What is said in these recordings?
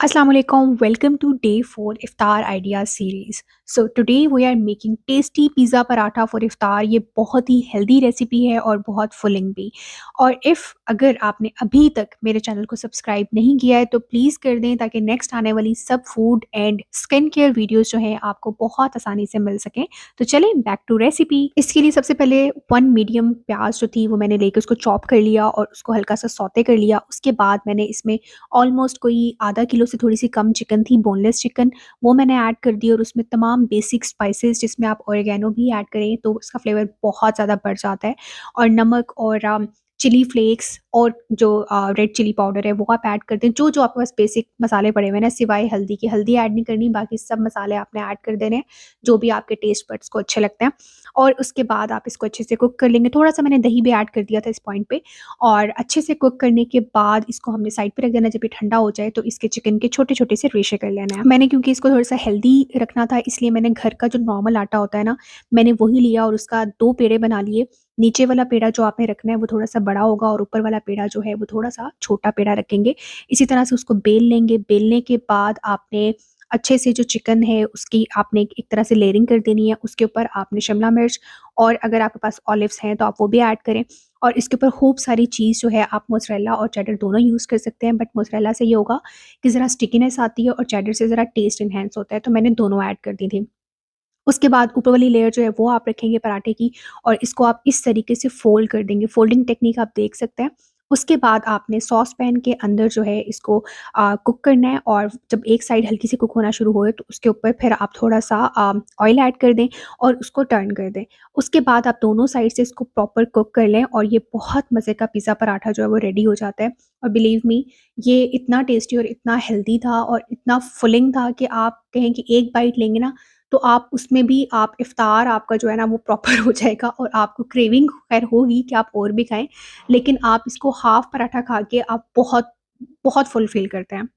Assalamu alaikum. Welcome to day 4 iftar ideas series. So today we are making tasty pizza paratha for iftar. ये बहुत ही healthy recipe है और बहुत filling भी। और अगर आपने अभी तक मेरे चैनल को सब्सक्राइब नहीं किया है तो प्लीज़ कर दें ताकि नेक्स्ट आने वाली सब food and skin care videos जो हैं आपको बहुत आसानी से मिल सकें। तो चलें बैक टू रेसिपी। इसके लिए सबसे पहले 1 मीडियम प्याज जो थी वो मैंने लेके उसको चॉप कर लिया और उसको हल्का सा सौते कर लिया। उसके बाद मैंने इसमें ऑलमोस्ट कोई आधा किलो से थोड़ी-सी कम चिकन थी, बोनलेस चिकन, वो मैंने ऐड कर दी और उसमें तमाम बेसिक स्पाइसेस जिसमें आप ऑरिगैनो भी ऐड करें तो उसका फ्लेवर बहुत ज़्यादा बढ़ जाता है और नमक और चिली फ्लेक्स और जो रेड चिली पाउडर है वो आप ऐड कर दें। जो-जो आपके पास बेसिक मसाले पड़े हुए हैं ना सिवाय हल्दी के, हल्दी ऐड नहीं करनी, बाकी सब मसाले आपने ऐड कर देने हैं, जो भी आपके टेस्ट बड्स को अच्छे लगते हैं। और उसके बाद आप इसको अच्छे से कुक कर लेंगे। थोड़ा-सा मैंने दही भी ऐड कर दिया था इस पॉइंट पे और अच्छे से कुक करने के बाद इसको हमने साइड पे रख देना। जब ये ठंडा हो जाए तो इसके चिकन के छोटे-छोटे से रेशे कर लेना है। मैंने क्योंकि इसको थोड़ा-सा हेल्दी रखना था इसलिए मैंने घर का जो नॉर्मल आटा होता है ना, मैंने वही लिया और उसका 2 पेड़े बना लिए। नीचे वाला पेड़ा जो आपने रखना है वो थोड़ा-सा बड़ा होगा और ऊपर वाला पेड़ा जो है वो थोड़ा-सा छोटा पेड़ा रखेंगे। इसी तरह से उसको बेल लेंगे। बेलने के बाद आपने अच्छे से जो चिकन है उसकी आपने एक तरह से लेयरिंग कर देनी है। उसके ऊपर आपने शिमला मिर्च और अगर आपके पास ऑलिव्स हैं तो आप वो भी ऐड करें। और इसके ऊपर खूब सारी चीज़ जो है आप मोज़रेला और चेडर दोनों यूज़ कर सकते हैं, बट मोज़रेला से ये होगा कि ज़रा स्टिकीनेस आती है और चेडर से ज़रा टेस्ट एनहांस होता है, तो मैंने दोनों ऐड कर दी थी। उसके बाद ऊपर वाली लेयर जो है वो आप रखेंगे पराठे की और इसको आप इस तरीके से फ़ोल्ड कर देंगे। फ़ोल्डिंग टेक्नीक आप देख सकते हैं। उसके बाद आपने सॉस पैन के अंदर जो है इसको कुक करना है और जब एक साइड हल्की सी कुक होना शुरू होए तो उसके ऊपर फिर आप थोड़ा-सा ऑयल ऐड कर दें और उसको टर्न कर दें। उसके बाद आप दोनों साइड से इसको प्रॉपर कुक कर लें और ये बहुत मज़े का पिज़्ज़ा पराठा जो है वो रेडी हो जाता है। और बिलीव मी ये इतना टेस्टी और इतना हेल्दी था और इतना फिलिंग था कि आप कहें कि एक बाइट लेंगे ना तो आप उसमें भी आप इफ्तार आपका जो है ना वो प्रॉपर हो जाएगा और आपको क्रेविंग खैर होगी कि आप और भी खाएँ, लेकिन आप इसको हाफ़ पराठा खा के आप बहुत, बहुत फुल फ़ील करते हैं।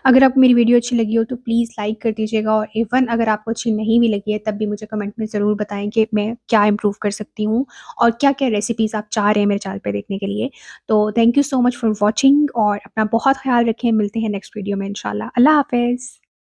अगर आपको मेरी वीडियो अच्छी लगी हो तो प्लीज़ लाइक कर दीजिएगा और इवन अगर आपको अच्छी नहीं भी लगी है तब भी मुझे कमेंट में ज़रूर बताएँ कि मैं क्या इम्प्रूव कर सकती हूँ और क्या-क्या रेसिपीज़ आप चाह रहे हैं मेरे चैनल पे देखने के लिए। तो thank you so much for watching और अपना बहुत ख़्याल रखें, मिलते हैं नेक्स्ट वीडियो में इंशाल्लाह। अल्लाह हाफ़िज़।